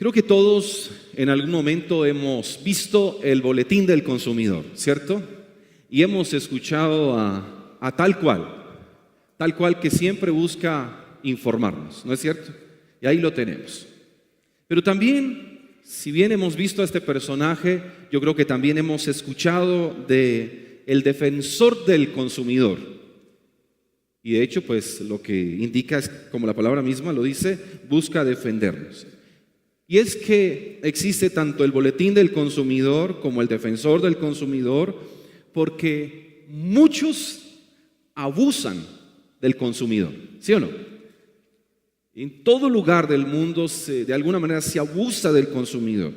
Creo que todos en algún momento hemos visto el boletín del consumidor, ¿cierto? Y hemos escuchado a tal cual que siempre busca informarnos, ¿no es cierto? Y ahí lo tenemos. Pero también, si bien hemos visto a este personaje, yo creo que también hemos escuchado de el defensor del consumidor. Y de hecho, pues lo que indica es, como la palabra misma lo dice, busca defendernos. Y es que existe tanto el boletín del consumidor como el defensor del consumidor, porque muchos abusan del consumidor, ¿sí o no? En todo lugar del mundo de alguna manera se abusa del consumidor.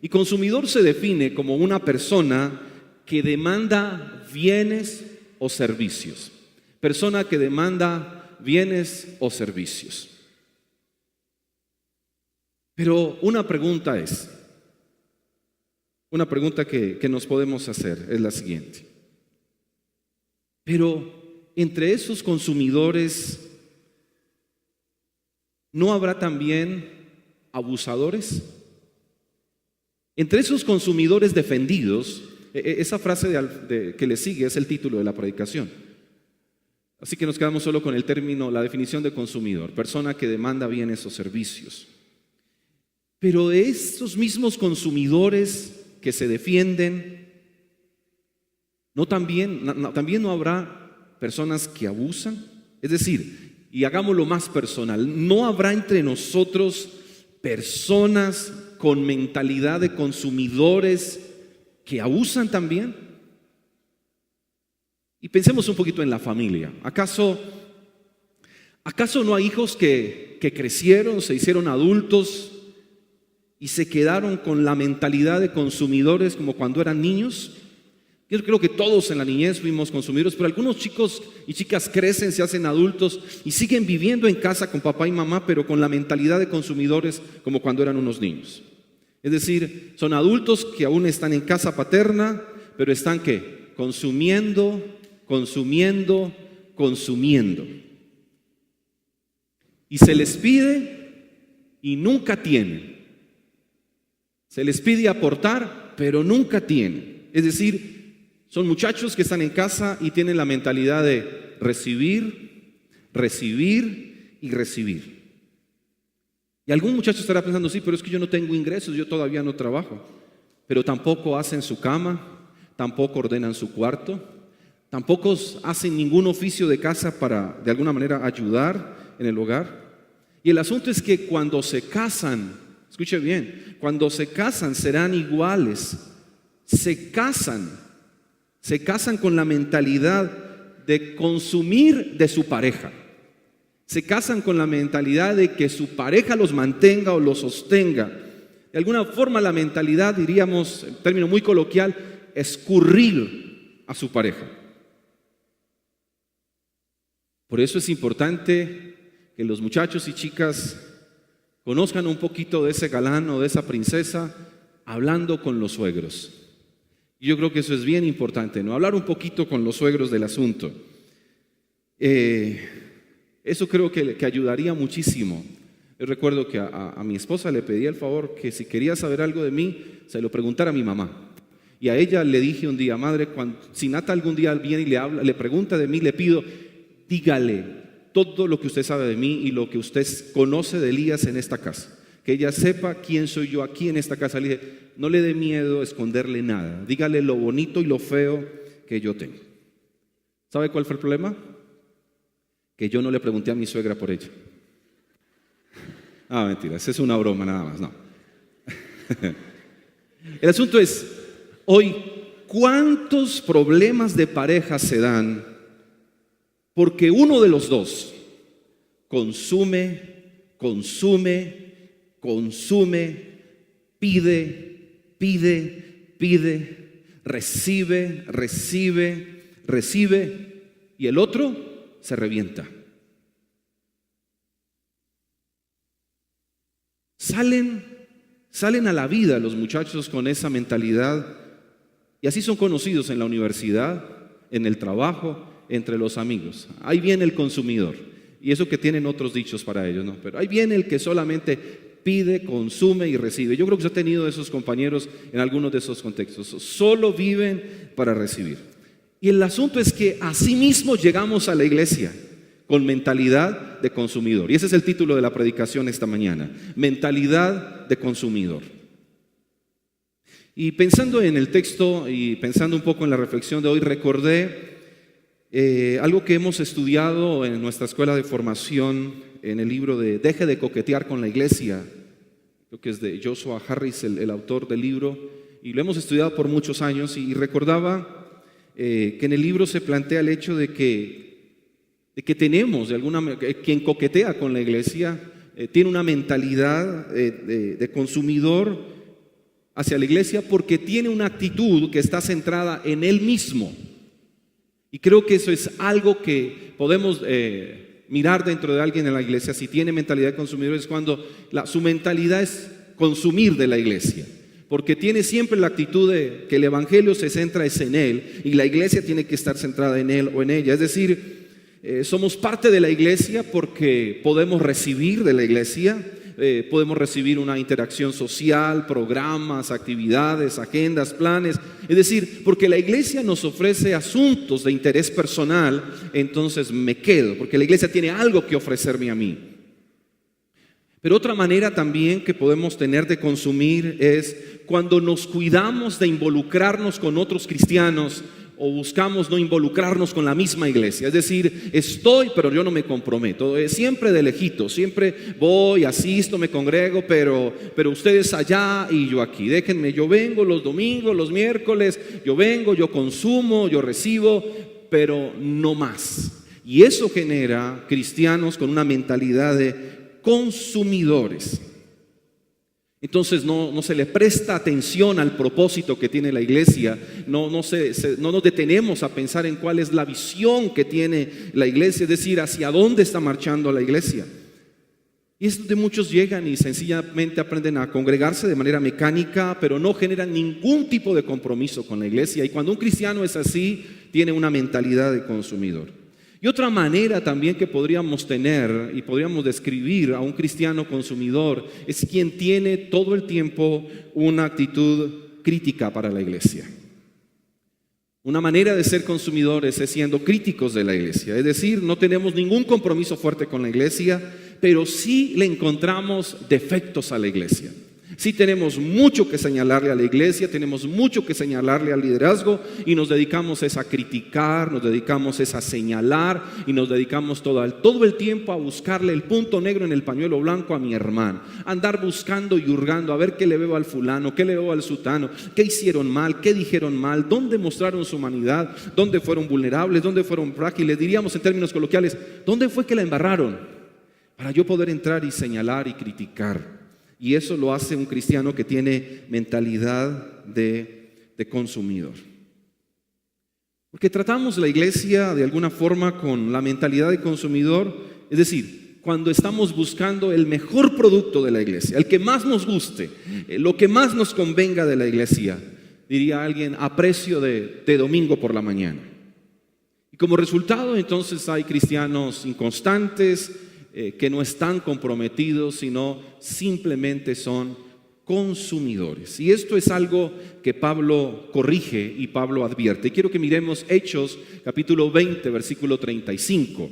Y consumidor se define como una persona que demanda bienes o servicios. Persona que demanda bienes o servicios. Pero una pregunta que nos podemos hacer es la siguiente. Pero entre esos consumidores, ¿no habrá también abusadores? Entre esos consumidores defendidos, esa frase que le sigue es el título de la predicación. Así que nos quedamos solo con el término, la definición de consumidor, persona que demanda bienes o servicios. Pero de estos mismos consumidores que se defienden, también no habrá personas que abusan. Es decir, y hagámoslo más personal, ¿no habrá entre nosotros personas con mentalidad de consumidores que abusan también? Y pensemos un poquito en la familia. ¿Acaso no hay hijos que crecieron, se hicieron adultos y se quedaron con la mentalidad de consumidores como cuando eran niños? Yo creo que todos en la niñez fuimos consumidores, pero algunos chicos y chicas crecen, se hacen adultos y siguen viviendo en casa con papá y mamá, pero con la mentalidad de consumidores como cuando eran unos niños. Es decir, son adultos que aún están en casa paterna, pero están ¿qué? Consumiendo. Y se les pide y nunca tienen. Se les pide aportar, pero nunca tienen. Es decir, son muchachos que están en casa y tienen la mentalidad de recibir y recibir. Y algún muchacho estará pensando, sí, pero es que yo no tengo ingresos, yo todavía no trabajo. Pero tampoco hacen su cama, tampoco ordenan su cuarto, tampoco hacen ningún oficio de casa para de alguna manera ayudar en el hogar. Y el asunto es que cuando se casan, escuche bien, cuando se casan serán iguales. Se casan con la mentalidad de consumir de su pareja. Se casan con la mentalidad de que su pareja los mantenga o los sostenga. De alguna forma la mentalidad, diríamos, en término muy coloquial, escurrir a su pareja. Por eso es importante que los muchachos y chicas conozcan un poquito de ese galán o de esa princesa hablando con los suegros. Yo creo que eso es bien importante, ¿no? Hablar un poquito con los suegros del asunto. Eso creo que ayudaría muchísimo. Yo recuerdo que a mi esposa le pedí el favor que si quería saber algo de mí, se lo preguntara a mi mamá. Y a ella le dije un día, madre, si Nata algún día viene y le pregunta de mí, le pido, dígale todo lo que usted sabe de mí y lo que usted conoce de Elías en esta casa. Que ella sepa quién soy yo aquí en esta casa. Le dije, no le dé miedo esconderle nada. Dígale lo bonito y lo feo que yo tengo. ¿Sabe cuál fue el problema? Que yo no le pregunté a mi suegra por ella. Mentira, esa es una broma nada más, no. El asunto es, hoy, ¿cuántos problemas de pareja se dan porque uno de los dos consume, pide, recibe y el otro se revienta? Salen a la vida los muchachos con esa mentalidad y así son conocidos en la universidad, en el trabajo, entre los amigos. Ahí viene el consumidor y eso que tienen otros dichos para ellos, ¿no? Pero ahí viene el que solamente pide, consume y recibe. Yo creo que usted ha tenido esos compañeros en algunos de esos contextos. Solo viven para recibir. Y el asunto es que así mismo llegamos a la iglesia con mentalidad de consumidor. Y ese es el título de la predicación esta mañana: mentalidad de consumidor. Y pensando en el texto y pensando un poco en la reflexión de hoy, recordé algo que hemos estudiado en nuestra escuela de formación en el libro de Deje de coquetear con la iglesia. Creo que es de Joshua Harris, el autor del libro, y lo hemos estudiado por muchos años. Y recordaba que en el libro se plantea el hecho de que tenemos, de alguna manera, quien coquetea con la iglesia tiene una mentalidad de consumidor hacia la iglesia, porque tiene una actitud que está centrada en él mismo. Y creo que eso es algo que podemos mirar dentro de alguien en la iglesia. Si tiene mentalidad de consumidor, es cuando su mentalidad es consumir de la iglesia, porque tiene siempre la actitud de que el evangelio se centra es en él y la iglesia tiene que estar centrada en él o en ella. Es decir, somos parte de la iglesia porque podemos recibir de la iglesia. Podemos recibir una interacción social, programas, actividades, agendas, planes. Es decir, porque la iglesia nos ofrece asuntos de interés personal, entonces me quedo, porque la iglesia tiene algo que ofrecerme a mí. Pero otra manera también que podemos tener de consumir es cuando nos cuidamos de involucrarnos con otros cristianos o buscamos no involucrarnos con la misma iglesia. Es decir, estoy, pero yo no me comprometo. Siempre de lejito, siempre voy, asisto, me congrego, pero ustedes allá y yo aquí. Déjenme, yo vengo los domingos, los miércoles, yo vengo, yo consumo, yo recibo, pero no más. Y eso genera cristianos con una mentalidad de consumidores. Entonces no se le presta atención al propósito que tiene la iglesia, no nos detenemos a pensar en cuál es la visión que tiene la iglesia, es decir, hacia dónde está marchando la iglesia. Y es donde muchos llegan y sencillamente aprenden a congregarse de manera mecánica, pero no generan ningún tipo de compromiso con la iglesia. Y cuando un cristiano es así, tiene una mentalidad de consumidor. Y otra manera también que podríamos tener y podríamos describir a un cristiano consumidor es quien tiene todo el tiempo una actitud crítica para la iglesia. Una manera de ser consumidores es siendo críticos de la iglesia, es decir, no tenemos ningún compromiso fuerte con la iglesia, pero sí le encontramos defectos a la iglesia. Sí tenemos mucho que señalarle a la iglesia, tenemos mucho que señalarle al liderazgo y nos dedicamos a criticar, nos dedicamos a señalar y nos dedicamos todo el tiempo a buscarle el punto negro en el pañuelo blanco a mi hermano, andar buscando y hurgando a ver qué le veo al fulano, qué le veo al sutano, qué hicieron mal, qué dijeron mal, dónde mostraron su humanidad, dónde fueron vulnerables, dónde fueron frágiles, diríamos en términos coloquiales, dónde fue que la embarraron, para yo poder entrar y señalar y criticar. Y eso lo hace un cristiano que tiene mentalidad de consumidor. Porque tratamos la iglesia de alguna forma con la mentalidad de consumidor, es decir, cuando estamos buscando el mejor producto de la iglesia, el que más nos guste, lo que más nos convenga de la iglesia, diría alguien, a precio de domingo por la mañana. Y como resultado, entonces hay cristianos inconstantes, que no están comprometidos, sino simplemente son consumidores. Y esto es algo que Pablo corrige y Pablo advierte. Y quiero que miremos Hechos, capítulo 20, versículo 35.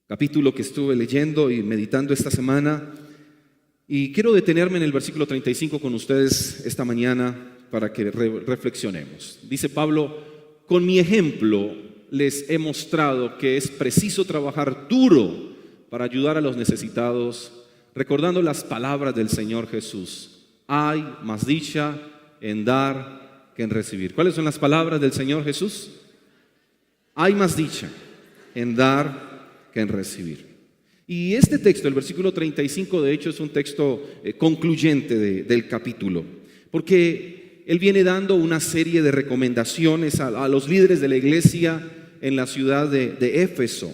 Capítulo que estuve leyendo y meditando esta semana. Y quiero detenerme en el versículo 35 con ustedes esta mañana para que reflexionemos. Dice Pablo, con mi ejemplo les he mostrado que es preciso trabajar duro para ayudar a los necesitados, recordando las palabras del Señor Jesús. Hay más dicha en dar que en recibir. ¿Cuáles son las palabras del Señor Jesús? Hay más dicha en dar que en recibir. Y este texto, el versículo 35, de hecho es un texto concluyente del capítulo, porque él viene dando una serie de recomendaciones a los líderes de la iglesia en la ciudad de Éfeso.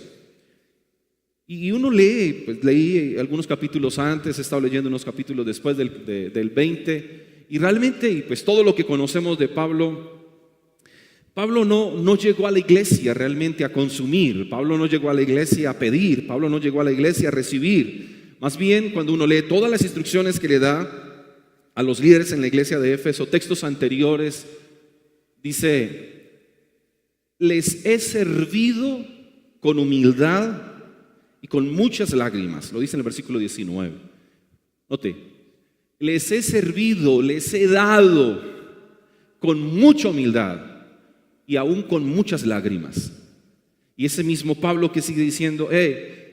Y uno leí algunos capítulos antes, he estado leyendo unos capítulos después del 20, y realmente pues todo lo que conocemos de Pablo no llegó a la iglesia realmente a consumir, Pablo no llegó a la iglesia a pedir, Pablo no llegó a la iglesia a recibir. Más bien, cuando uno lee todas las instrucciones que le da a los líderes en la iglesia de Éfeso, textos anteriores, dice: les he servido con humildad y con muchas lágrimas. Lo dice en el versículo 19. Note, les he servido, les he dado con mucha humildad y aún con muchas lágrimas. Y ese mismo Pablo que sigue diciendo: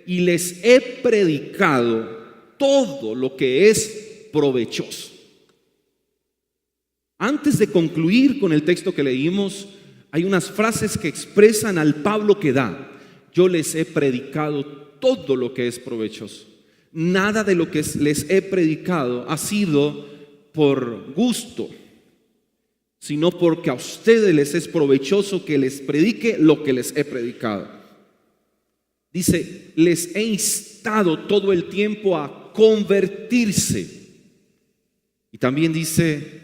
y les he predicado todo lo que es provechoso. Antes de concluir con el texto que leímos, hay unas frases que expresan al Pablo que da: yo les he predicado todo lo que es provechoso. Nada de lo que les he predicado ha sido por gusto, sino porque a ustedes les es provechoso que les predique lo que les he predicado. Dice: les he instado todo el tiempo a convertirse. Y también dice: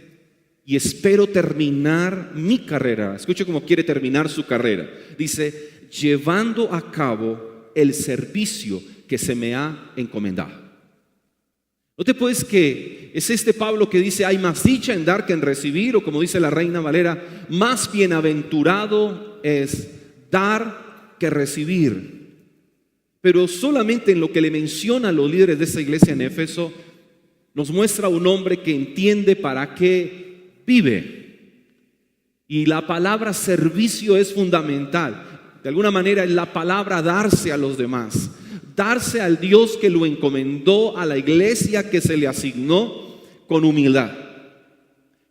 y espero terminar mi carrera. Escuche cómo quiere terminar su carrera. Dice: llevando a cabo el servicio que se me ha encomendado. Note pues que es este Pablo que dice: hay más dicha en dar que en recibir, o como dice la Reina Valera, más bienaventurado es dar que recibir. Pero solamente en lo que le menciona a los líderes de esa iglesia en Éfeso, nos muestra un hombre que entiende para qué vive. Y la palabra servicio es fundamental. De alguna manera es la palabra darse a los demás, darse al Dios que lo encomendó a la iglesia que se le asignó con humildad.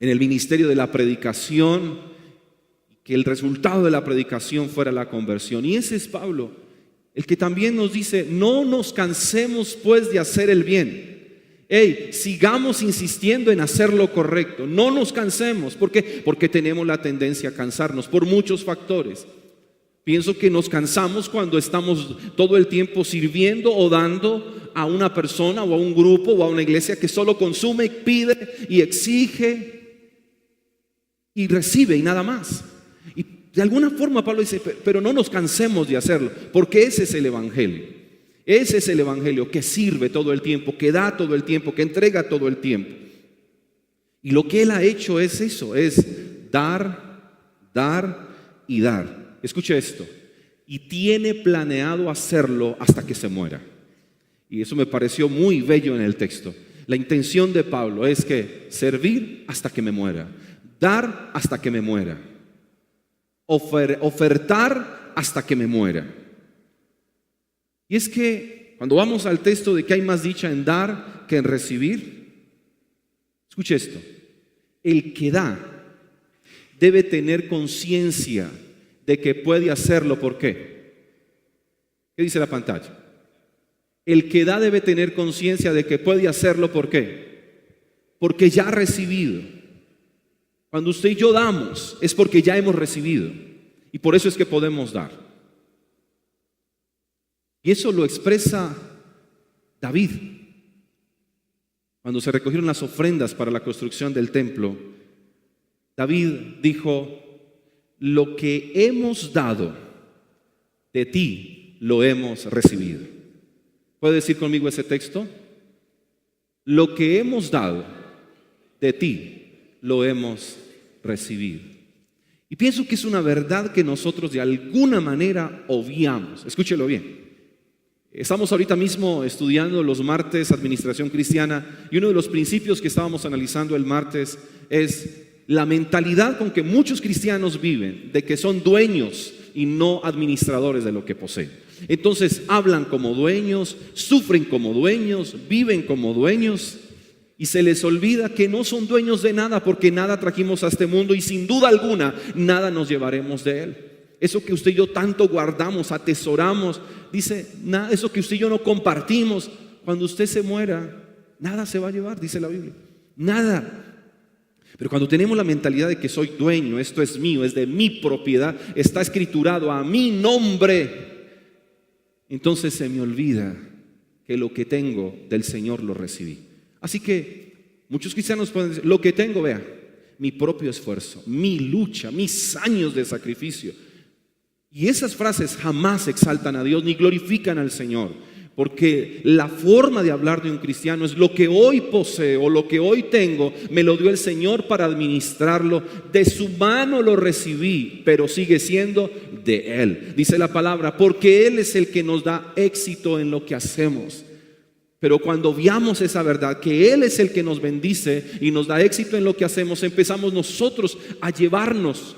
En el ministerio de la predicación, que el resultado de la predicación fuera la conversión. Y ese es Pablo, el que también nos dice: no nos cansemos pues de hacer el bien. Sigamos insistiendo en hacer lo correcto. No nos cansemos. ¿Por qué? Porque tenemos la tendencia a cansarnos por muchos factores. Pienso que nos cansamos cuando estamos todo el tiempo sirviendo o dando a una persona o a un grupo o a una iglesia que solo consume, pide y exige y recibe y nada más. Y de alguna forma Pablo dice: pero no nos cansemos de hacerlo, porque ese es el evangelio. Ese es el evangelio que sirve todo el tiempo, que da todo el tiempo, que entrega todo el tiempo. Y lo que él ha hecho es eso, es dar, dar y dar. Escuche esto: y tiene planeado hacerlo hasta que se muera. Y eso me pareció muy bello en el texto. La intención de Pablo es que servir hasta que me muera, dar hasta que me muera, ofertar hasta que me muera. Y es que cuando vamos al texto de que hay más dicha en dar que en recibir, escuche esto: el que da debe tener conciencia de que puede hacerlo. ¿Por qué? ¿Qué dice la pantalla? El que da debe tener conciencia de que puede hacerlo. ¿Por qué? Porque ya ha recibido. Cuando usted y yo damos, es porque ya hemos recibido. Y por eso es que podemos dar. Y eso lo expresa David. Cuando se recogieron las ofrendas para la construcción del templo, David dijo: lo que hemos dado, de ti lo hemos recibido. ¿Puede decir conmigo ese texto? Lo que hemos dado, de ti lo hemos recibido. Y pienso que es una verdad que nosotros de alguna manera obviamos. Escúchelo bien. Estamos ahorita mismo estudiando los martes Administración Cristiana, y uno de los principios que estábamos analizando el martes es la mentalidad con que muchos cristianos viven, de que son dueños y no administradores de lo que poseen. Entonces hablan como dueños, sufren como dueños, viven como dueños, y se les olvida que no son dueños de nada, porque nada trajimos a este mundo y sin duda alguna nada nos llevaremos de él. Eso que usted y yo tanto guardamos, atesoramos, dice, nada, eso que usted y yo no compartimos, cuando usted se muera, nada se va a llevar, dice la Biblia, nada. Pero cuando tenemos la mentalidad de que soy dueño, esto es mío, es de mi propiedad, está escriturado a mi nombre, entonces se me olvida que lo que tengo del Señor lo recibí. Así que muchos cristianos pueden decir: lo que tengo, vea, mi propio esfuerzo, mi lucha, mis años de sacrificio. Y esas frases jamás exaltan a Dios ni glorifican al Señor, Porque la forma de hablar de un cristiano es lo que hoy poseo, lo que hoy tengo, me lo dio el Señor para administrarlo. De su mano lo recibí, pero sigue siendo de Él. Dice la palabra, porque Él es el que nos da éxito en lo que hacemos. Pero cuando veamos esa verdad, que Él es el que nos bendice y nos da éxito en lo que hacemos, empezamos nosotros a llevarnos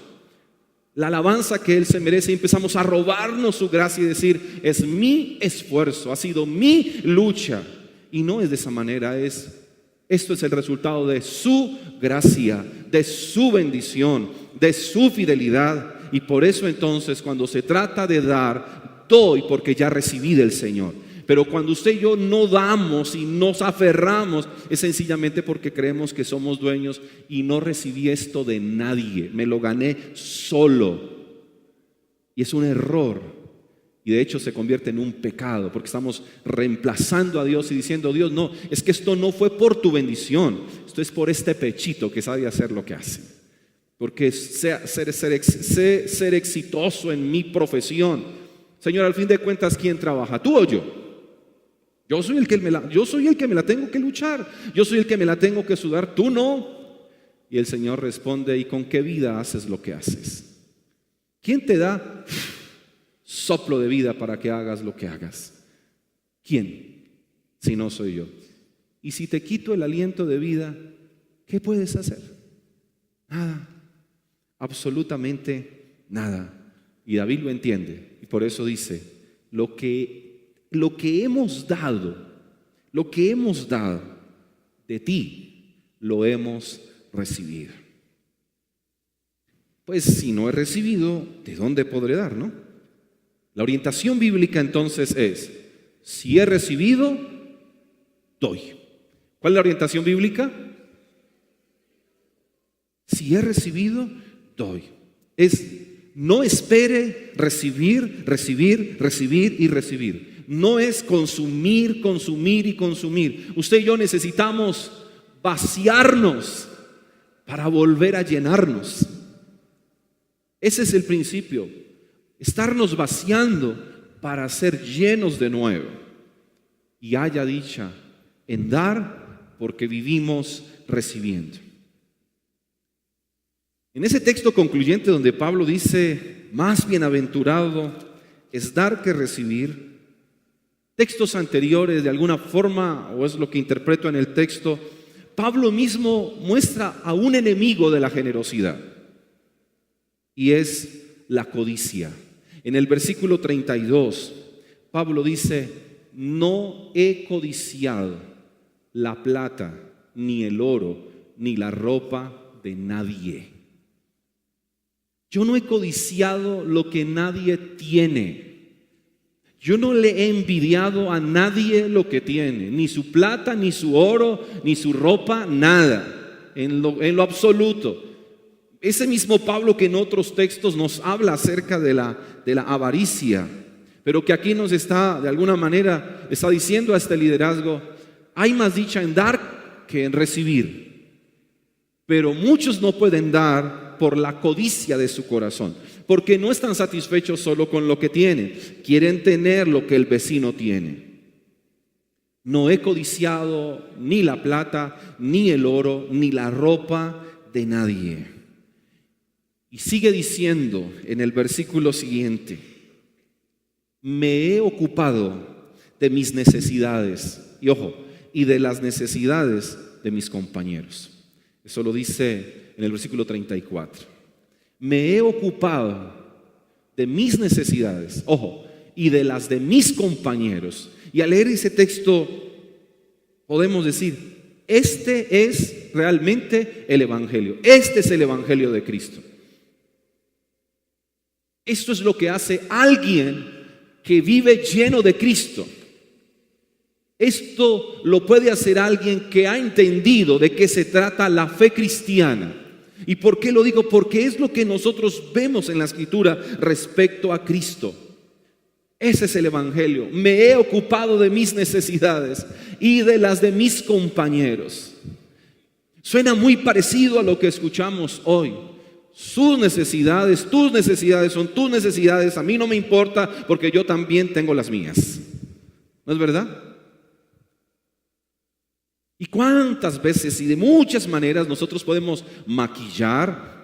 la alabanza que Él se merece y empezamos a robarnos su gracia y decir, es mi esfuerzo, ha sido mi lucha. Y no es de esa manera, esto es el resultado de su gracia, de su bendición, de su fidelidad. Y por eso entonces cuando se trata de dar, doy porque ya recibí del Señor. Pero cuando usted y yo no damos y nos aferramos, es sencillamente porque creemos que somos dueños y no recibí esto de nadie, me lo gané solo. Y es un error. Y de hecho se convierte en un pecado, porque estamos reemplazando a Dios y diciendo, Dios, no, es que esto no fue por tu bendición, esto es por este pechito que sabe hacer lo que hace. Porque sé ser exitoso en mi profesión. Señor, al fin de cuentas, ¿quién trabaja? ¿Tú o yo? Yo soy el que me la tengo que luchar. Yo soy el que me la tengo que sudar. Tú no. Y el Señor responde, ¿y con qué vida haces lo que haces? ¿Quién te da soplo de vida para que hagas lo que hagas? ¿Quién? Si no soy yo. Y si te quito el aliento de vida, ¿qué puedes hacer? Nada. Absolutamente nada. Y David lo entiende. Y por eso dice, lo que hemos dado de ti, lo hemos recibido. Pues si no he recibido, ¿de dónde podré dar, no? La orientación bíblica entonces es, si he recibido, doy. ¿Cuál es la orientación bíblica? Si he recibido, doy. No espere recibir y recibir. No es consumir y consumir. Usted y yo necesitamos vaciarnos para volver a llenarnos. Ese es el principio. Estarnos vaciando para ser llenos de nuevo. Y haya dicha en dar porque vivimos recibiendo. En ese texto concluyente donde Pablo dice, más bienaventurado es dar que recibir, textos anteriores de alguna forma, o es lo que interpreto en el texto, Pablo mismo muestra a un enemigo de la generosidad y es la codicia. En el versículo 32, Pablo dice, no he codiciado la plata, ni el oro, ni la ropa de nadie. Yo no he codiciado lo que nadie tiene. Yo no le he envidiado a nadie lo que tiene, ni su plata, ni su oro, ni su ropa, nada, en lo absoluto. Ese mismo Pablo que en otros textos nos habla acerca de la avaricia, pero que aquí nos está, de alguna manera, está diciendo a este liderazgo, hay más dicha en dar que en recibir. Pero muchos no pueden dar por la codicia de su corazón, porque no están satisfechos solo con lo que tienen, quieren tener lo que el vecino tiene. No he codiciado ni la plata, ni el oro, ni la ropa de nadie. Y sigue diciendo en el versículo siguiente, me he ocupado de mis necesidades, y ojo, y de las necesidades de mis compañeros. Eso lo dice en el versículo 34. Me he ocupado de mis necesidades, ojo, y de las de mis compañeros. Y al leer ese texto podemos decir, este es realmente el Evangelio. Este es el Evangelio de Cristo. Esto es lo que hace alguien que vive lleno de Cristo. Esto lo puede hacer alguien que ha entendido de qué se trata la fe cristiana. ¿Y por qué lo digo? Porque es lo que nosotros vemos en la Escritura respecto a Cristo. Ese es el Evangelio. Me he ocupado de mis necesidades y de las de mis compañeros. Suena muy parecido a lo que escuchamos hoy. Sus necesidades, tus necesidades son tus necesidades. A mí no me importa porque yo también tengo las mías. ¿No es verdad? ¿Y cuántas veces y de muchas maneras nosotros podemos maquillar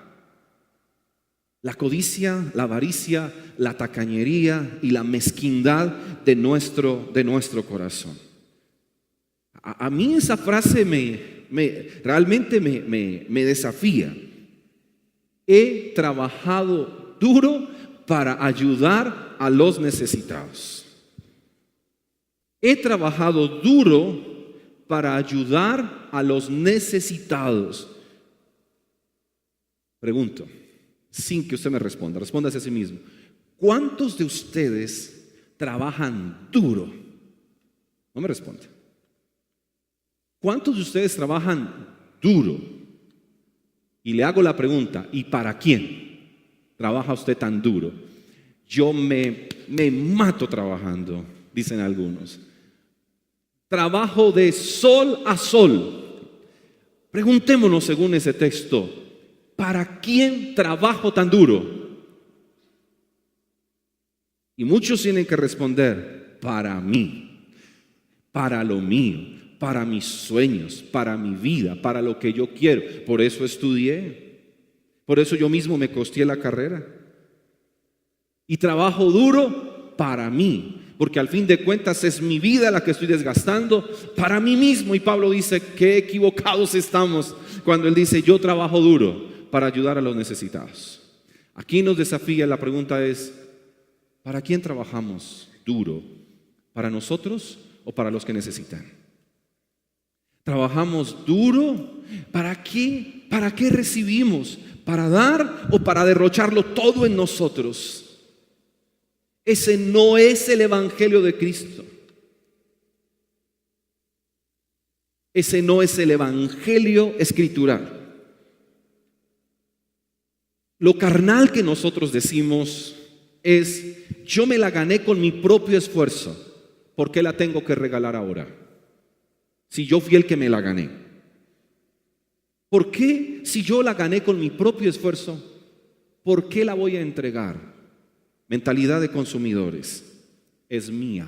la codicia, la avaricia, la tacañería y la mezquindad de nuestro corazón? A mí esa frase realmente me desafía. He trabajado duro para ayudar a los necesitados. He trabajado duro para ayudar a los necesitados. Pregunto, sin que usted me responda, respóndase a sí mismo. ¿Cuántos de ustedes trabajan duro? No me responde. ¿Cuántos de ustedes trabajan duro? Y le hago la pregunta, ¿y para quién trabaja usted tan duro? Yo me mato trabajando, dicen algunos. Trabajo de sol a sol. Preguntémonos según ese texto, ¿para quién trabajo tan duro? Y muchos tienen que responder, para mí, para lo mío, para mis sueños, para mi vida, para lo que yo quiero. Por eso estudié, por eso yo mismo me costeé la carrera. Y trabajo duro para mí, porque al fin de cuentas es mi vida la que estoy desgastando para mí mismo. Y Pablo dice, qué equivocados estamos cuando él dice, yo trabajo duro para ayudar a los necesitados. Aquí nos desafía, la pregunta es, ¿para quién trabajamos duro? ¿Para nosotros o para los que necesitan? ¿Trabajamos duro? ¿Para qué? ¿Para qué recibimos? ¿Para dar o para derrocharlo todo en nosotros? Ese no es el evangelio de Cristo. Ese no es el evangelio escritural. Lo carnal que nosotros decimos es, yo me la gané con mi propio esfuerzo, ¿por qué la tengo que regalar ahora? Si yo fui el que me la gané. ¿Por qué si yo la gané con mi propio esfuerzo, por qué la voy a entregar? Mentalidad de consumidores. Es mía,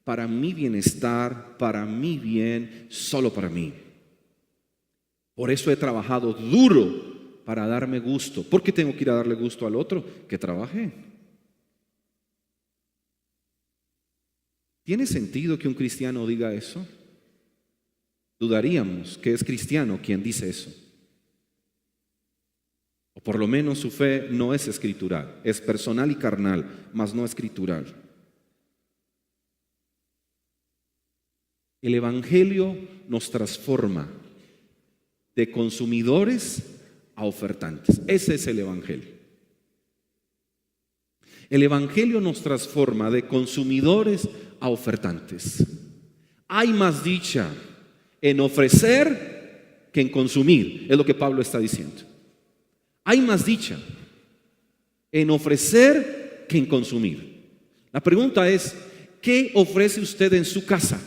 para mi bienestar, para mi bien, solo para mí. Por eso he trabajado duro para darme gusto. ¿Por qué tengo que ir a darle gusto al otro? Que trabaje. ¿Tiene sentido que un cristiano diga eso? Dudaríamos que es cristiano quien dice eso. O por lo menos su fe no es escritural, es personal y carnal, mas no escritural. El evangelio nos transforma de consumidores a ofertantes. Ese es el evangelio. El evangelio nos transforma de consumidores a ofertantes. Hay más dicha en ofrecer que en consumir, es lo que Pablo está diciendo. Hay más dicha en ofrecer que en consumir. La pregunta es, ¿qué ofrece usted en su casa?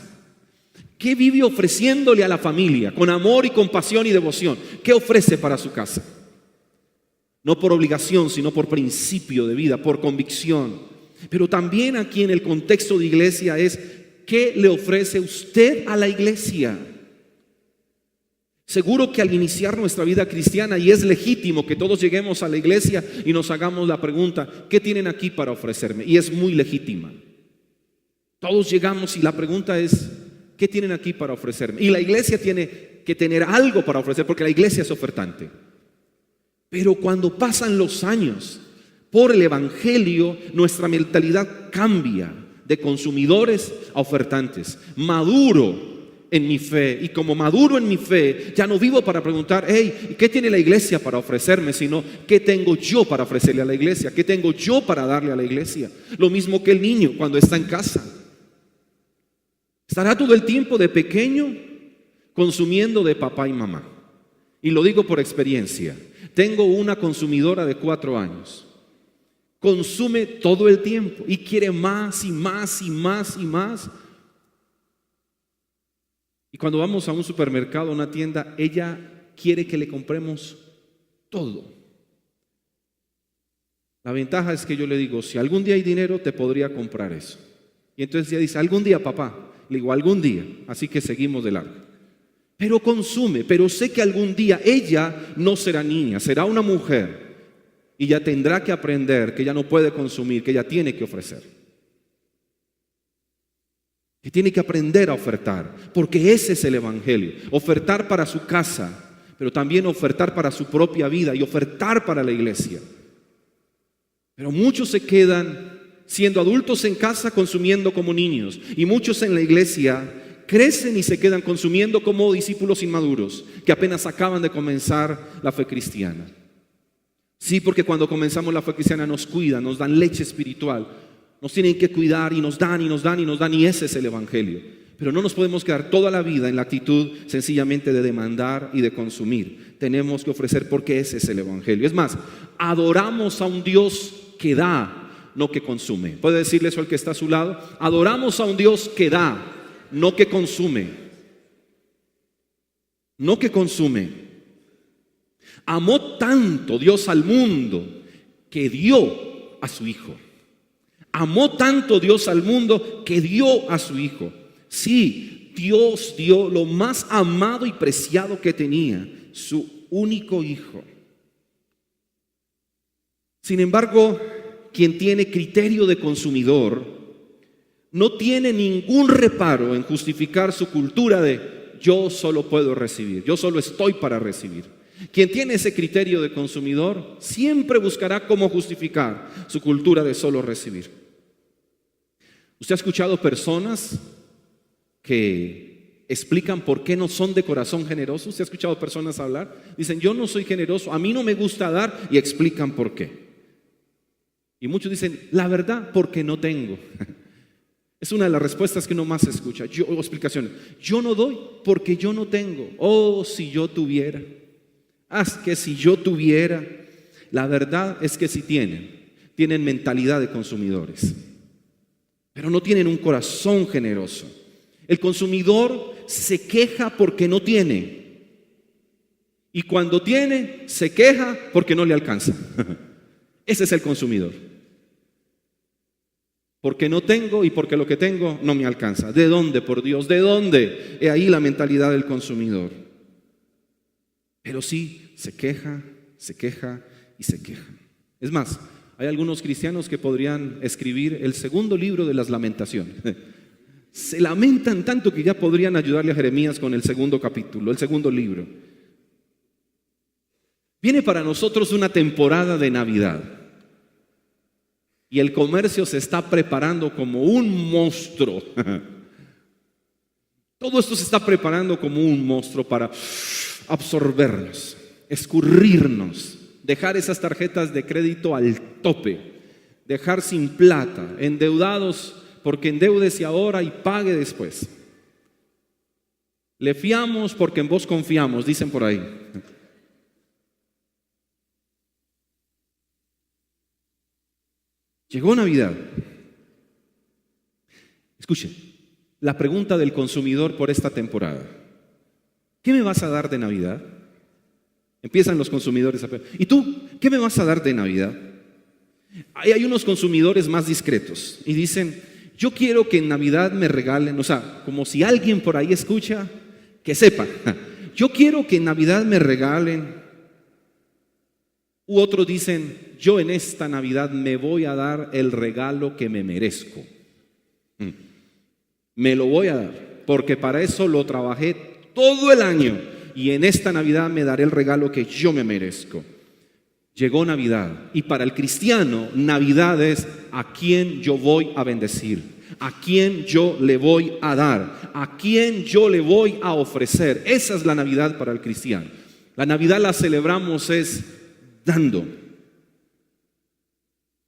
¿Qué vive ofreciéndole a la familia con amor y compasión y devoción? ¿Qué ofrece para su casa? No por obligación, sino por principio de vida, por convicción. Pero también aquí en el contexto de iglesia es, ¿qué le ofrece usted a la iglesia? Seguro que al iniciar nuestra vida cristiana, y es legítimo que todos lleguemos a la iglesia y nos hagamos la pregunta, ¿qué tienen aquí para ofrecerme? Y es muy legítima. Todos llegamos y la pregunta es, ¿qué tienen aquí para ofrecerme? Y la iglesia tiene que tener algo para ofrecer, porque la iglesia es ofertante. Pero cuando pasan los años, por el evangelio, nuestra mentalidad cambia de consumidores a ofertantes. Maduro en mi fe, y como maduro en mi fe, ya no vivo para preguntar, hey, ¿qué tiene la iglesia para ofrecerme? Sino, ¿qué tengo yo para ofrecerle a la iglesia? ¿Qué tengo yo para darle a la iglesia? Lo mismo que el niño cuando está en casa. Estará todo el tiempo de pequeño consumiendo de papá y mamá. Y lo digo por experiencia. Tengo una consumidora de 4 años. Consume todo el tiempo y quiere más y más y más y más. Y cuando vamos a un supermercado, a una tienda, ella quiere que le compremos todo. La ventaja es que yo le digo, si algún día hay dinero, te podría comprar eso. Y entonces ella dice, algún día, papá. Le digo, algún día. Así que seguimos de largo. Pero consume, pero sé que algún día ella no será niña, será una mujer. Y ya tendrá que aprender que ella no puede consumir, que ella tiene que ofrecer. Que tiene que aprender a ofertar, porque ese es el evangelio. Ofertar para su casa, pero también ofertar para su propia vida y ofertar para la iglesia. Pero muchos se quedan siendo adultos en casa consumiendo como niños, y muchos en la iglesia crecen y se quedan consumiendo como discípulos inmaduros que apenas acaban de comenzar la fe cristiana. Sí, porque cuando comenzamos la fe cristiana nos cuidan, nos dan leche espiritual, nos tienen que cuidar y nos dan y nos dan y nos dan, y ese es el evangelio. Pero no nos podemos quedar toda la vida en la actitud sencillamente de demandar y de consumir. Tenemos que ofrecer, porque ese es el evangelio. Es más, adoramos a un Dios que da, no que consume. ¿Puede decirle eso al que está a su lado? Adoramos a un Dios que da, no que consume. No que consume. Amó tanto Dios al mundo que dio a su Hijo. Amó tanto Dios al mundo que dio a su Hijo. Sí, Dios dio lo más amado y preciado que tenía, su único Hijo. Sin embargo, quien tiene criterio de consumidor no tiene ningún reparo en justificar su cultura de yo solo puedo recibir, yo solo estoy para recibir. Quien tiene ese criterio de consumidor siempre buscará cómo justificar su cultura de solo recibir. ¿Usted ha escuchado personas que explican por qué no son de corazón generosos? ¿Usted ha escuchado personas hablar? Dicen, yo no soy generoso, a mí no me gusta dar, y explican por qué. Y muchos dicen, la verdad, porque no tengo. Es una de las respuestas que uno más escucha. Explicaciones. Yo no doy porque yo no tengo. Oh, si yo tuviera. Es que si yo tuviera. La verdad es que sí tienen mentalidad de consumidores, pero no tienen un corazón generoso. El consumidor se queja porque no tiene, y cuando tiene se queja porque no le alcanza. Ese es el consumidor. Porque no tengo y porque lo que tengo no me alcanza. ¿De dónde, por Dios? ¿De dónde? He ahí la mentalidad del consumidor. Pero sí, se queja y se queja. Es más, hay algunos cristianos que podrían escribir el segundo libro de las Lamentaciones. Se lamentan tanto que ya podrían ayudarle a Jeremías con el segundo capítulo, el segundo libro. Viene para nosotros una temporada de Navidad. Y el comercio se está preparando como un monstruo. Todo esto se está preparando como un monstruo para absorbernos, escurrirnos, dejar esas tarjetas de crédito al tope, dejar sin plata, endeudados, porque endeúdese ahora y pague después. Le fiamos porque en vos confiamos, dicen por ahí. Llegó Navidad. Escuche, la pregunta del consumidor por esta temporada. ¿Qué me vas a dar de Navidad? Empiezan los consumidores a preguntar. ¿Y tú? ¿Qué me vas a dar de Navidad? Hay unos consumidores más discretos y dicen, yo quiero que en Navidad me regalen, o sea, como si alguien por ahí escucha, que sepa, yo quiero que en Navidad me regalen. U otros dicen, yo en esta Navidad me voy a dar el regalo que me merezco. Me lo voy a dar, porque para eso lo trabajé todo el año, y en esta Navidad me daré el regalo que yo me merezco. Llegó Navidad, y para el cristiano, Navidad es a quién yo voy a bendecir, a quién yo le voy a dar, a quién yo le voy a ofrecer. Esa es la Navidad para el cristiano. La Navidad la celebramos es dando.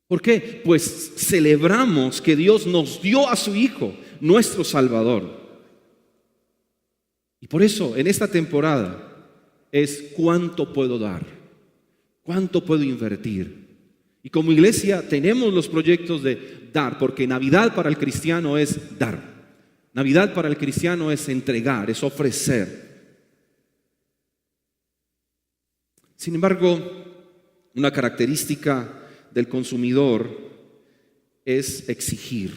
¿Por qué? Pues celebramos que Dios nos dio a su Hijo, nuestro Salvador. Y por eso en esta temporada es cuánto puedo dar, cuánto puedo invertir. Y como iglesia tenemos los proyectos de dar, porque Navidad para el cristiano es dar. Navidad para el cristiano es entregar, es ofrecer. Sin embargo, una característica del consumidor es exigir.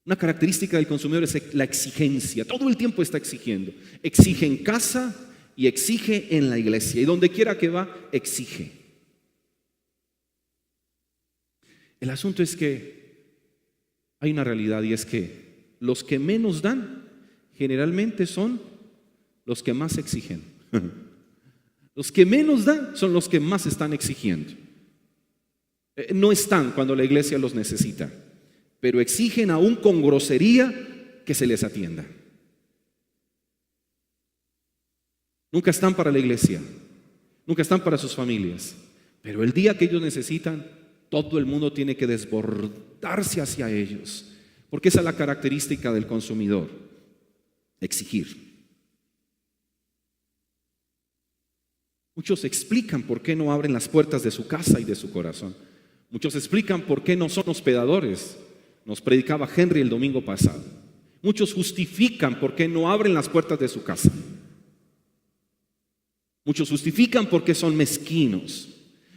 Una característica del consumidor es la exigencia. Todo el tiempo está exigiendo. Exige en casa y exige en la iglesia. Y donde quiera que va, exige. El asunto es que hay una realidad, y es que los que menos dan generalmente son los que más exigen. Los que menos dan son los que más están exigiendo. No están cuando la iglesia los necesita, pero exigen aún con grosería que se les atienda. Nunca están para la iglesia, nunca están para sus familias, pero el día que ellos necesitan, todo el mundo tiene que desbordarse hacia ellos, porque esa es la característica del consumidor: exigir. Muchos explican por qué no abren las puertas de su casa y de su corazón. Muchos explican por qué no son hospedadores. Nos predicaba Henry el domingo pasado. Muchos justifican por qué no abren las puertas de su casa. Muchos justifican por qué son mezquinos.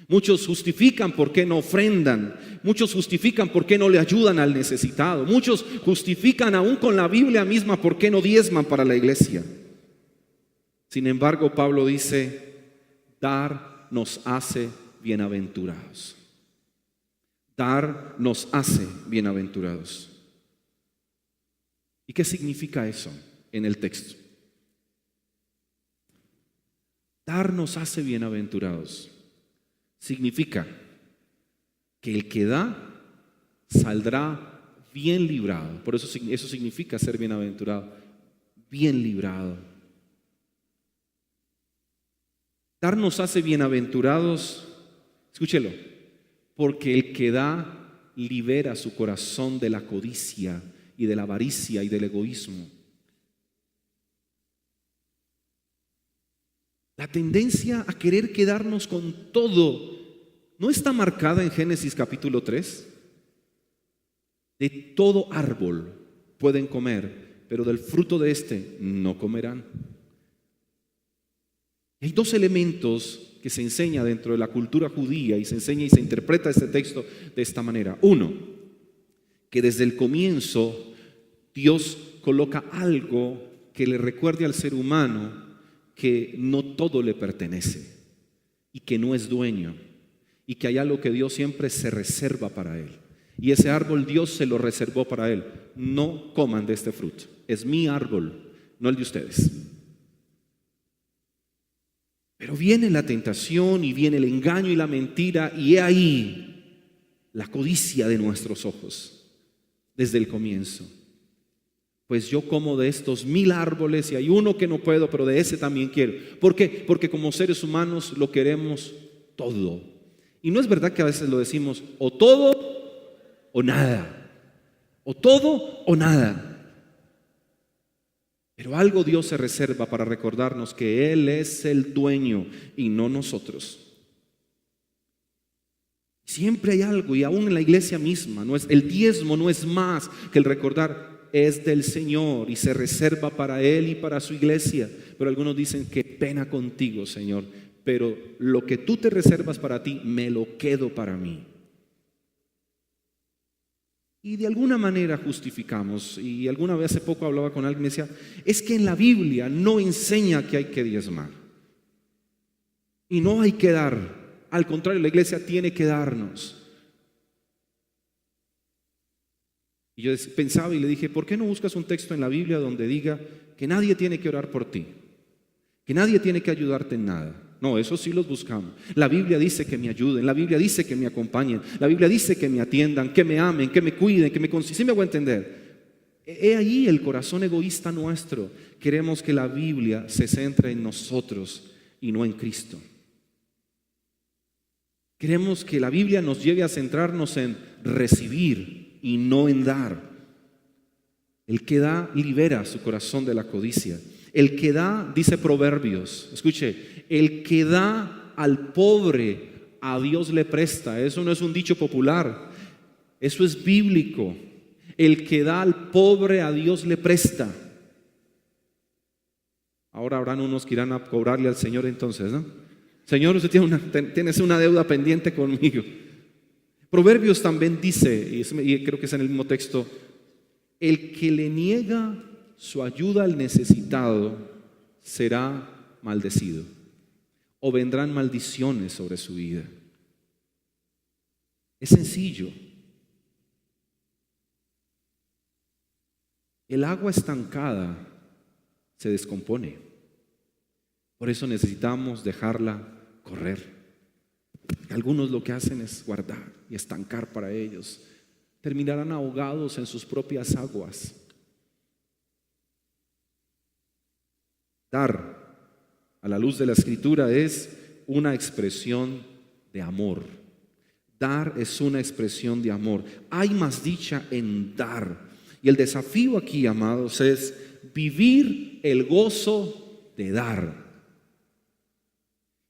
Muchos justifican por qué no ofrendan. Muchos justifican por qué no le ayudan al necesitado. Muchos justifican aún con la Biblia misma por qué no diezman para la iglesia. Sin embargo, Pablo dice: dar nos hace bienaventurados. Dar nos hace bienaventurados. ¿Y qué significa eso en el texto? Dar nos hace bienaventurados. Significa que el que da saldrá bien librado. Por eso significa ser bienaventurado. Bien librado. Dar nos hace bienaventurados, escúchelo, porque el que da libera su corazón de la codicia y de la avaricia y del egoísmo. La tendencia a querer quedarnos con todo no está marcada en Génesis capítulo 3. De todo árbol pueden comer, pero del fruto de este no comerán. Hay dos elementos que se enseña dentro de la cultura judía, y se enseña y se interpreta este texto de esta manera. Uno, que desde el comienzo Dios coloca algo que le recuerde al ser humano que no todo le pertenece y que no es dueño, y que hay algo que Dios siempre se reserva para él. Y ese árbol Dios se lo reservó para él. No coman de este fruto. Es mi árbol, no el de ustedes. Pero viene la tentación y viene el engaño y la mentira, y he ahí la codicia de nuestros ojos desde el comienzo. Pues yo como de estos 1000 árboles y hay uno que no puedo, pero de ese también quiero. ¿Por qué? Porque como seres humanos lo queremos todo. Y no es verdad que a veces lo decimos o todo o nada. O todo o nada. Pero algo Dios se reserva para recordarnos que Él es el dueño y no nosotros. Siempre hay algo, y aún en la iglesia misma, el diezmo no es más que el recordar: es del Señor y se reserva para Él y para su iglesia. Pero algunos dicen: qué pena contigo, Señor, pero lo que tú te reservas para ti, me lo quedo para mí. Y de alguna manera justificamos. Y alguna vez hace poco hablaba con alguien y me decía: es que en la Biblia no enseña que hay que diezmar y no hay que dar. Al contrario, la iglesia tiene que darnos. Y yo pensaba y le dije: ¿por qué no buscas un texto en la Biblia donde diga que nadie tiene que orar por ti, que nadie tiene que ayudarte en nada? No, eso sí los buscamos. La Biblia dice que me ayuden, la Biblia dice que me acompañen, la Biblia dice que me atiendan, que me amen, que me cuiden, que me consigan. ¿Sí me hago entender? He ahí el corazón egoísta nuestro. Queremos que la Biblia se centre en nosotros y no en Cristo. Queremos que la Biblia nos lleve a centrarnos en recibir y no en dar. El que da libera su corazón de la codicia. El que da, dice Proverbios, escuche, el que da al pobre, a Dios le presta. Eso no es un dicho popular, eso es bíblico. El que da al pobre, a Dios le presta. Ahora habrán unos que irán a cobrarle al Señor entonces, ¿no? Señor, usted tienes una deuda pendiente conmigo. Proverbios también dice, y creo que es en el mismo texto, El que le niega su ayuda al necesitado será maldecido, o vendrán maldiciones sobre su vida. Es sencillo. El agua estancada se descompone. Por eso necesitamos dejarla correr. Algunos lo que hacen es guardar y estancar para ellos. Terminarán ahogados en sus propias aguas. Dar a la luz de la Escritura es una expresión de amor. Dar es una expresión de amor. Hay más dicha en dar. Y el desafío aquí, amados, es vivir el gozo de dar.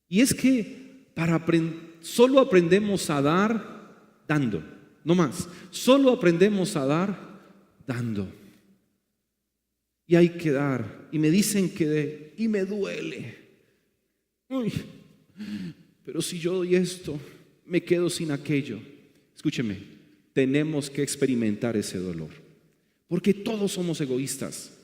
Y es que solo aprendemos a dar dando, no más. Solo aprendemos a dar dando. Y hay que dar. Y me dicen que dé, y me duele. Uy, pero si yo doy esto, me quedo sin aquello. Escúcheme, tenemos que experimentar ese dolor. Porque todos somos egoístas.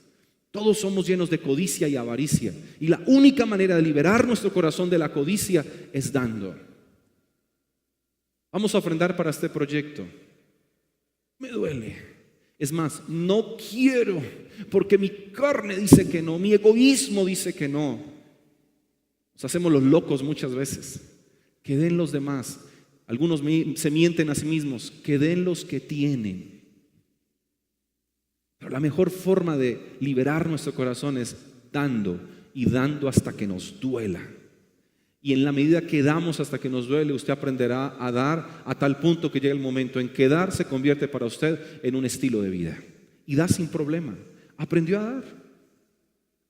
Todos somos llenos de codicia y avaricia. Y la única manera de liberar nuestro corazón de la codicia es dando. Vamos a ofrendar para este proyecto. Me duele. Es más, no quiero, porque mi carne dice que no, mi egoísmo dice que no. Nos hacemos los locos muchas veces. Que den los demás. Algunos se mienten a sí mismos. Que den los que tienen. Pero la mejor forma de liberar nuestro corazón es dando, y dando hasta que nos duela. Y en la medida que damos hasta que nos duele, usted aprenderá a dar a tal punto que llegue el momento en que dar se convierte para usted en un estilo de vida. Y da sin problema. Aprendió a dar,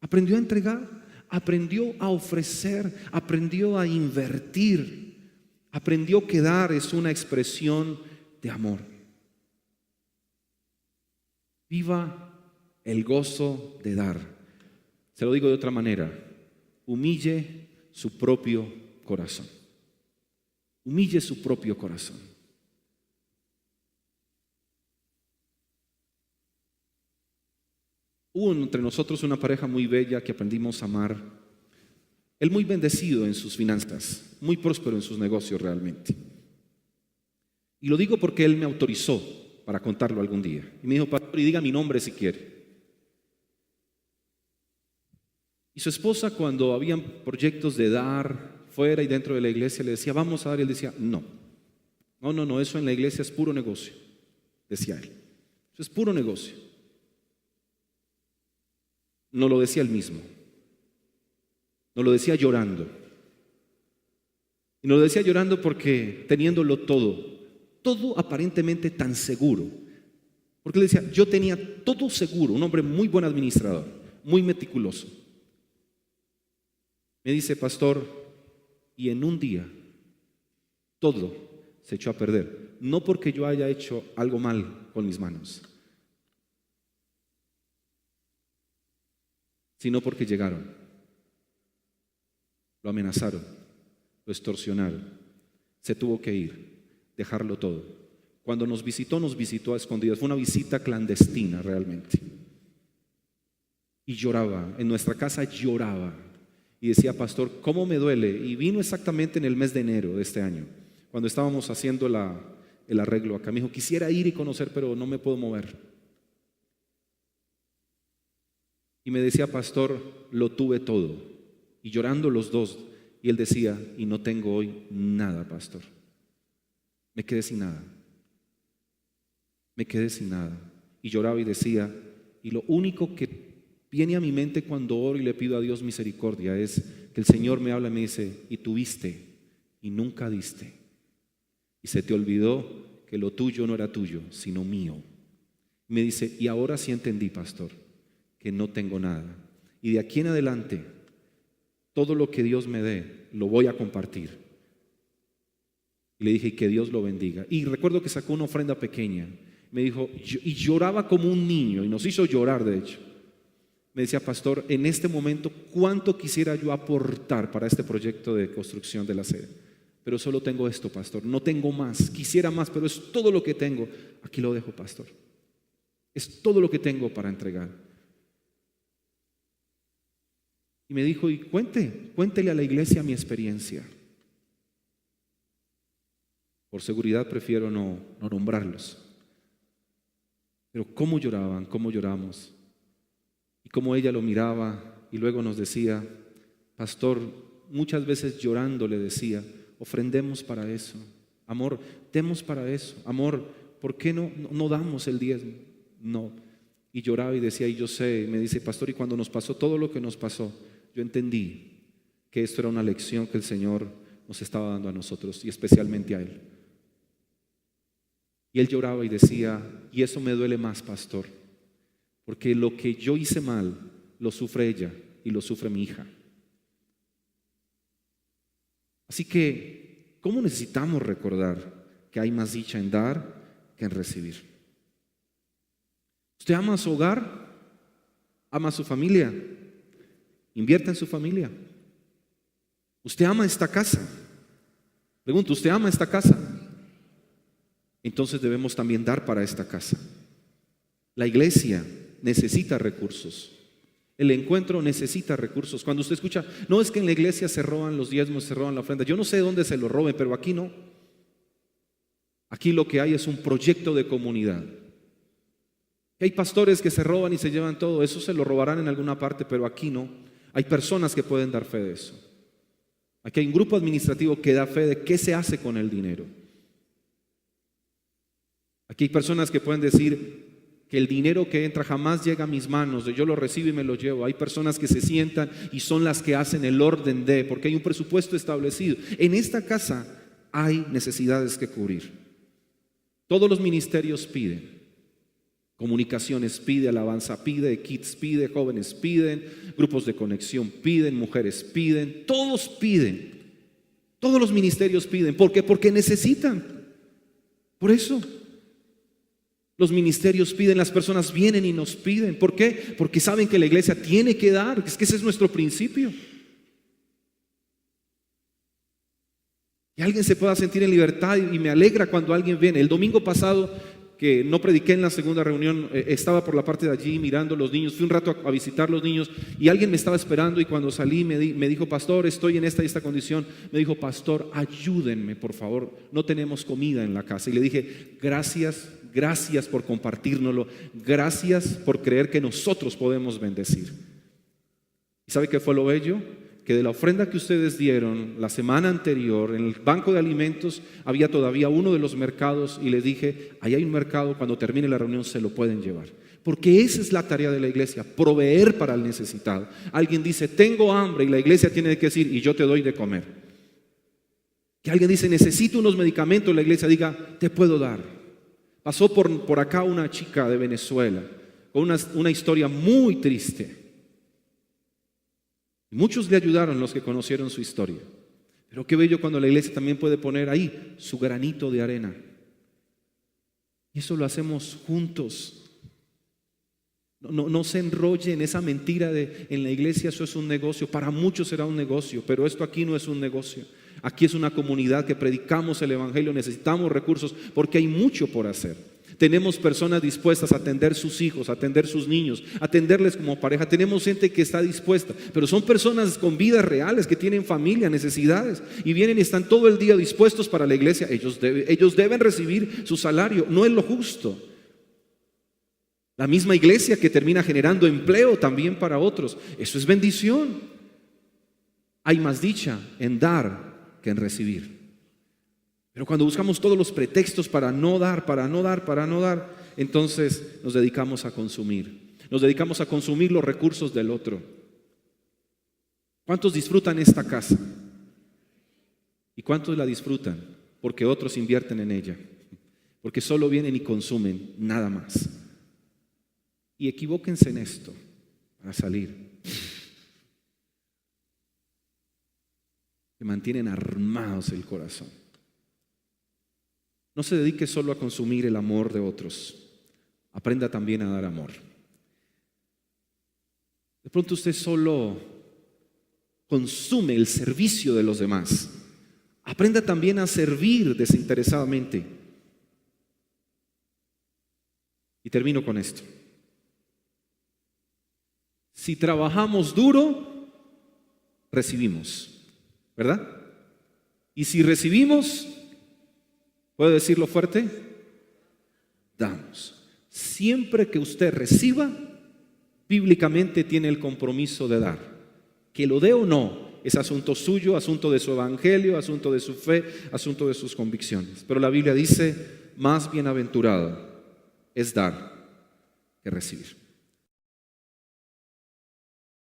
aprendió a entregar, aprendió a ofrecer, aprendió a invertir, aprendió que dar es una expresión de amor. Viva el gozo de dar. Se lo digo de otra manera. Humille su propio corazón. Humille su propio corazón. Hubo entre nosotros una pareja muy bella que aprendimos a amar. Él muy bendecido en sus finanzas, muy próspero en sus negocios realmente. Y lo digo porque él me autorizó para contarlo algún día. Y me dijo, pastor, y diga mi nombre si quiere. Y su esposa, cuando habían proyectos de dar fuera y dentro de la iglesia, le decía, vamos a dar. Y él decía, no, eso en la iglesia es puro negocio, decía él. Eso es puro negocio. No lo decía él mismo. No lo decía llorando. Y no lo decía llorando porque teniéndolo todo aparentemente tan seguro. Porque él decía, yo tenía todo seguro, un hombre muy buen administrador, muy meticuloso. Me dice, pastor, y en un día todo se echó a perder. No porque yo haya hecho algo mal con mis manos, sino porque llegaron, lo amenazaron, lo extorsionaron, se tuvo que ir, dejarlo todo. Cuando nos visitó a escondidas. Fue una visita clandestina realmente. Y lloraba, en nuestra casa lloraba. Y decía, pastor, ¿cómo me duele? Y vino exactamente en el mes de enero de este año, cuando estábamos haciendo el arreglo acá. Me dijo, quisiera ir y conocer, pero no me puedo mover. Y me decía, pastor, lo tuve todo. Y llorando los dos. Y él decía, y no tengo hoy nada, pastor. Me quedé sin nada. Me quedé sin nada. Y lloraba y decía, y lo único que viene a mi mente cuando oro y le pido a Dios misericordia es que el Señor me habla y me dice, y tuviste y nunca diste. Y se te olvidó que lo tuyo no era tuyo, sino mío. Y me dice, y ahora sí entendí, pastor, que no tengo nada. Y de aquí en adelante, todo lo que Dios me dé, lo voy a compartir. Y le dije, que Dios lo bendiga. Y recuerdo que sacó una ofrenda pequeña. Me dijo, y lloraba como un niño, y nos hizo llorar de hecho. Me decía, pastor, en este momento, ¿cuánto quisiera yo aportar para este proyecto de construcción de la sede? Pero solo tengo esto, pastor, no tengo más. Quisiera más, pero es todo lo que tengo. Aquí lo dejo, pastor. Es todo lo que tengo para entregar. Y me dijo, y cuéntele a la iglesia mi experiencia. Por seguridad prefiero no nombrarlos. Pero cómo lloraban, cómo lloramos. Y cómo ella lo miraba y luego nos decía, pastor, muchas veces llorando le decía, ofrendemos para eso. Amor, demos para eso. Amor, ¿por qué no damos el diezmo? No. Y lloraba y decía, y yo sé, y me dice, pastor, y cuando nos pasó todo lo que nos pasó, yo entendí que esto era una lección que el Señor nos estaba dando a nosotros y especialmente a él. Y él lloraba y decía, y eso me duele más, pastor, porque lo que yo hice mal lo sufre ella y lo sufre mi hija. Así que, ¿cómo necesitamos recordar que hay más dicha en dar que en recibir? ¿Usted ama su hogar? ¿Ama a su familia? Invierta en su familia. ¿Usted ama esta casa? Pregunto, ¿usted ama esta casa? Entonces debemos también dar para esta casa. La iglesia necesita recursos. El encuentro necesita recursos. Cuando usted escucha, no es que en la iglesia se roban los diezmos, se roban la ofrenda. Yo no sé dónde se lo roben, pero aquí no. Aquí lo que hay es un proyecto de comunidad. Hay pastores que se roban y se llevan todo. Eso se lo robarán en alguna parte, pero aquí no. Hay personas que pueden dar fe de eso. Aquí hay un grupo administrativo que da fe de qué se hace con el dinero. Aquí hay personas que pueden decir que el dinero que entra jamás llega a mis manos, yo lo recibo y me lo llevo. Hay personas que se sientan y son las que hacen el orden de, porque hay un presupuesto establecido. En esta casa hay necesidades que cubrir. Todos los ministerios piden. Comunicaciones pide, alabanza pide, kids pide, jóvenes piden, grupos de conexión piden, mujeres piden, todos piden. Todos los ministerios piden. ¿Por qué? Porque necesitan. Por eso. Los ministerios piden, las personas vienen y nos piden. ¿Por qué? Porque saben que la iglesia tiene que dar. Es que ese es nuestro principio. Y alguien se pueda sentir en libertad y me alegra cuando alguien viene. El domingo pasado, que no prediqué en la segunda reunión, estaba por la parte de allí mirando los niños. Fui un rato a visitar los niños y alguien me estaba esperando y cuando salí me dijo, pastor, estoy en esta y esta condición. Me dijo, pastor, ayúdenme, por favor. No tenemos comida en la casa. Y le dije, gracias por compartírnoslo. Gracias por creer que nosotros podemos bendecir. ¿Y sabe qué fue lo bello? Que de la ofrenda que ustedes dieron la semana anterior, en el banco de alimentos había todavía uno de los mercados y les dije, ahí hay un mercado, cuando termine la reunión se lo pueden llevar. Porque esa es la tarea de la iglesia, proveer para el necesitado. Alguien dice, tengo hambre y la iglesia tiene que decir, y yo te doy de comer. Que alguien dice, necesito unos medicamentos, la iglesia diga, te puedo dar. Pasó por acá una chica de Venezuela con una historia muy triste. Muchos le ayudaron, los que conocieron su historia. Pero qué bello cuando la iglesia también puede poner ahí su granito de arena. Y eso lo hacemos juntos. No se enrolle en esa mentira de en la iglesia eso es un negocio. Para muchos será un negocio, pero esto aquí no es un negocio. Aquí es una comunidad que predicamos el evangelio, necesitamos recursos porque hay mucho por hacer. Tenemos personas dispuestas a atender sus hijos, a atender sus niños, a atenderles como pareja. Tenemos gente que está dispuesta, pero son personas con vidas reales, que tienen familia, necesidades y vienen y están todo el día dispuestos para la iglesia. Ellos deben recibir su salario, no es lo justo. La misma iglesia que termina generando empleo también para otros, eso es bendición. Hay más dicha en dar que en recibir. Pero cuando buscamos todos los pretextos para no dar, entonces nos dedicamos a consumir. Nos dedicamos a consumir los recursos del otro. ¿Cuántos disfrutan esta casa? ¿Y cuántos la disfrutan? Porque otros invierten en ella. Porque solo vienen y consumen, nada más. Y equivóquense en esto para salir. Que mantienen armados el corazón. No se dedique solo a consumir el amor de otros. Aprenda también a dar amor. De pronto usted solo consume el servicio de los demás. Aprenda también a servir desinteresadamente. Y termino con esto. Si trabajamos duro, recibimos, ¿verdad? Y si recibimos, ¿puedo decirlo fuerte? Damos. Siempre que usted reciba, bíblicamente tiene el compromiso de dar. Que lo dé o no, es asunto suyo, asunto de su evangelio, asunto de su fe, asunto de sus convicciones. Pero la Biblia dice, más bienaventurado es dar que recibir.